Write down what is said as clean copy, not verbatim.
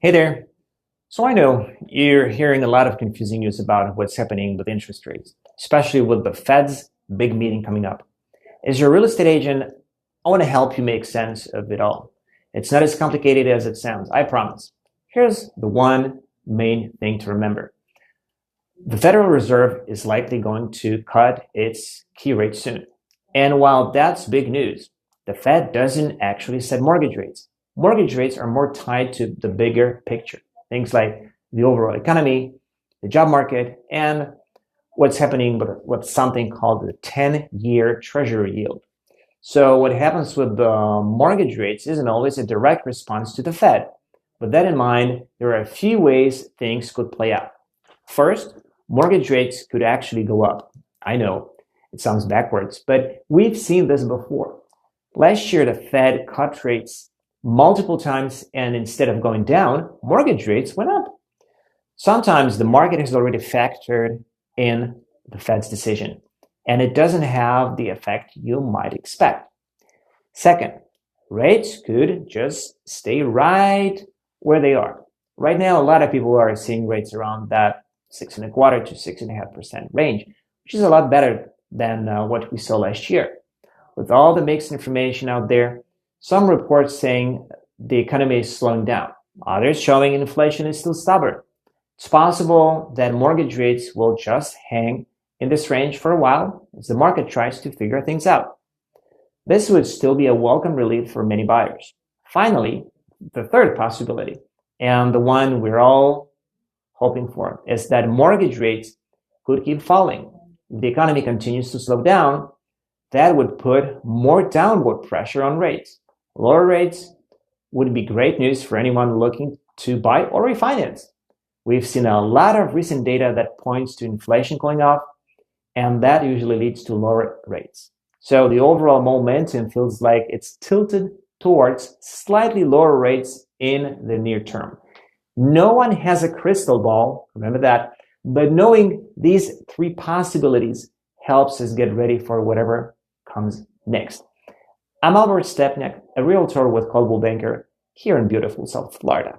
Hey there. So I know you're hearing a lot of confusing news about what's happening with interest rates, especially with the Fed's big meeting coming up. As your real estate agent, I want to help you make sense of it all. It's not as complicated as it sounds, I promise. Here's the one main thing to remember. The Federal Reserve is likely going to cut its key rate soon. And while that's big news, the Fed doesn't actually set mortgage rates. Mortgage rates are more tied to the bigger picture. Things like the overall economy, the job market, and what's happening with what's something called the 10-year treasury yield. So what happens with the mortgage rates isn't always a direct response to the Fed. With that in mind, there are a few ways things could play out. First, mortgage rates could actually go up. I know it sounds backwards, but we've seen this before. Last year, the Fed cut rates multiple times, and instead of going down, mortgage rates went up. Sometimes the market has already factored in the Fed's decision, and it doesn't have the effect you might expect. Second, rates could just stay right where they are. Right now, a lot of people are seeing rates around that 6.25 to 6.5% range, which is a lot better than what we saw last year. With all the mixed information out there, some reports saying the economy is slowing down, others showing inflation is still stubborn. It's possible that mortgage rates will just hang in this range for a while as the market tries to figure things out. This would still be a welcome relief for many buyers. Finally, the third possibility, and the one we're all hoping for, is that mortgage rates could keep falling. If the economy continues to slow down, that would put more downward pressure on rates. Lower rates would be great news for anyone looking to buy or refinance. We've seen a lot of recent data that points to inflation going up, and that usually leads to lower rates. So the overall momentum feels like it's tilted towards slightly lower rates in the near term. No one has a crystal ball, remember that, but knowing these three possibilities helps us get ready for whatever comes next. I'm Albert Stepniak, a realtor with Coldwell Banker here in beautiful South Florida.